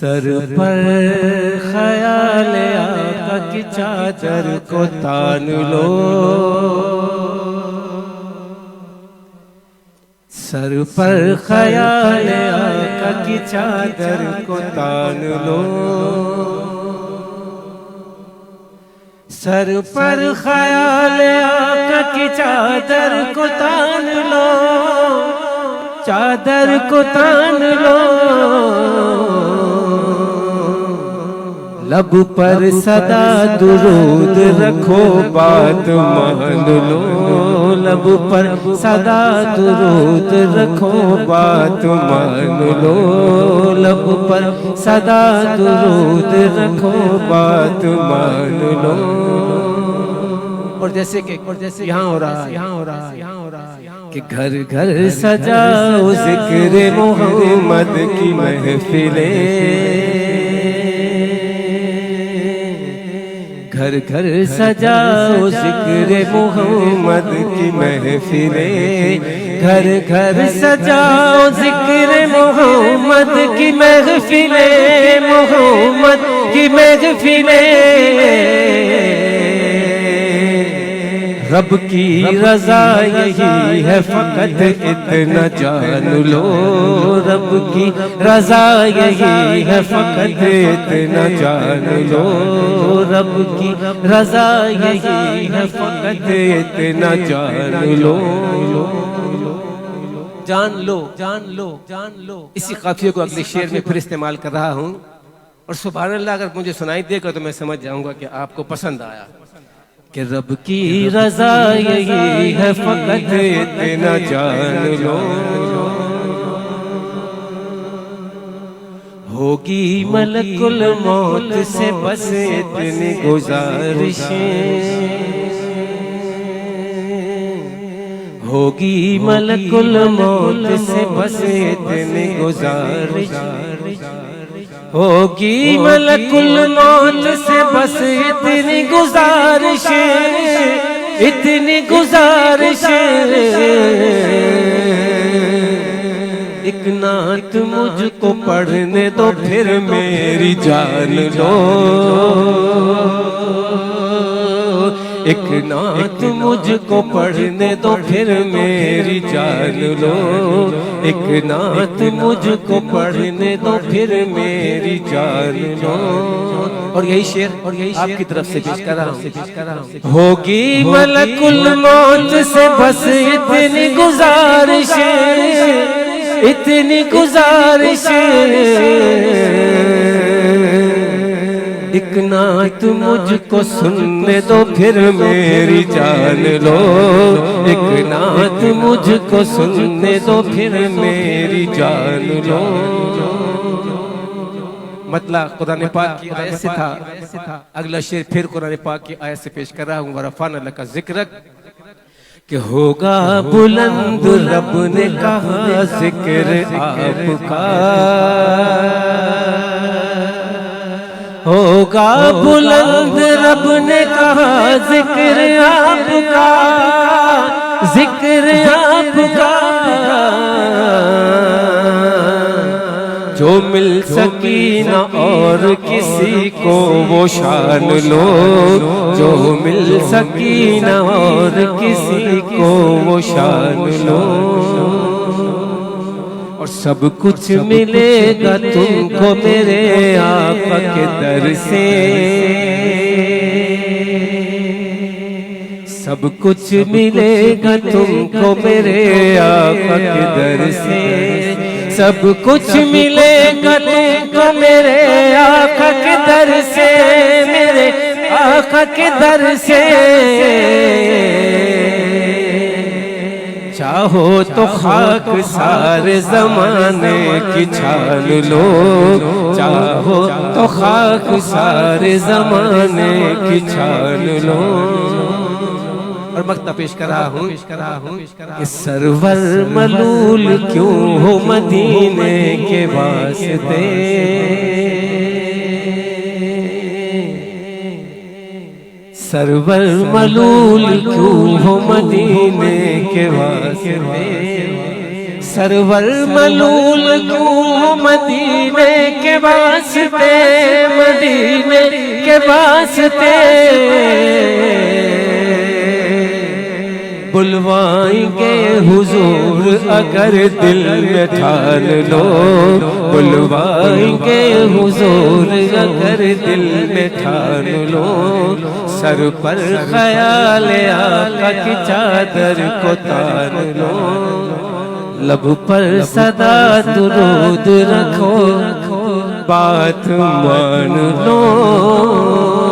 سر پر خیال آقا کی چادر کو تان لو، سر پر خیال آقا کی چادر کو تان لو، سر پر خیال آقا کی چادر کو تان لو، چادر کو تان لو، لب پر صدا درود رکھو بات مان لو، لب پر صدا درود رکھو بات مان لو، لب پر صدا درود رکھو بات مان لو۔ اور جیسے کہ یہاں ہو رہا ہے کہ گھر گھر سجاؤ ذکر محمد کی محفلیں، گھر گھر سجاؤ ذکر محمد کی محفلیں، گھر گھر سجاؤ ذکر محمد کی محفلیں، محمد کی محفلیں، رب کی رضا یہی ہے فقط اتنا جان لو، رب کی رضا یہی ہے فقط اتنا جان لو، رب کی رضا یہی ہے فقط اتنا جان لو، جان لو جان لو جان لو۔ اسی قافیے کو اگلے شعر میں پھر استعمال کر رہا ہوں، اور سبحان اللہ اگر مجھے سنائی دے گا تو میں سمجھ جاؤں گا کہ آپ کو پسند آیا کہ رب کی رضا یہی ہے فقط اتنا جان لو، ہوگی ملک الموت سے بس اتنی گزارشیں، ہوگی ملک الموت سے بس اتنی گزارشیں، ہوگی ملک الموت سے بس اتنی گزارشیں، اتنی گزارشیں، ایک نعت مجھ کو پڑھنے دو پھر میری جان لو، ایک نعت مجھ کو پڑھنے دو پھر میری جان لو، ایک نعت مجھ کو پڑھنے دو پھر میری جان لو۔ اور یہی شعر آپ کی طرف سے پیش کر رہا ہوں، ہوگی ملک الموت سے بس اتنی گزارشیں، اتنی گزارشیں، ایک نعت مجھ کو سننے دو پھر میری جان لو، ایک نعت مجھ کو سننے دو پھر میری جان لو۔ مطلع قرآن پاک کی آیت سے تھا، اگلا شعر پھر قرآن پاک کی آیت سے پیش کر رہا ہوں، وَرَفَعْنَا لَكَ ذِكْرَكَ، کہ ہوگا بلند رب نے کہا ذکر آپ کا، ہوگا بلند رب نے کہا ذکر آپ کا، ذکر آپ کا، جو مل سکی نہ اور کسی کو وہ شان لو، جو مل سکی نہ اور کسی کو وہ شان لو، اور سب کچھ ملے گا تم کو میرے آقا کے در سے، سب کچھ ملے گا تم کو میرے آقا کے در سے، سب کچھ ملے گا تم کو میرے آقا کے در سے، میرے آقا کے در سے، چاہو تو خاک سارے زمانے کی چھان لو، چاہو تو خاک سارے زمانے کی چھان لو۔ اور مقطع پیش کر رہا ہوں کہ سرور ملول کیوں ہو مدینے کے واسطے، سرور ملول کیوں ہو مدینے کے واسطے، سرور ملول کیوں مدینے کے واسطے، مدینے کے واسطے بلوائیں گے حضور اگر دل میں ٹھان لو، بلوائیں گے حضور اگر دل میں ٹھان لو، سر پر خیال آقا کی چادر کو تان لو، لب پر صدا درود رکھو، بات مان لو۔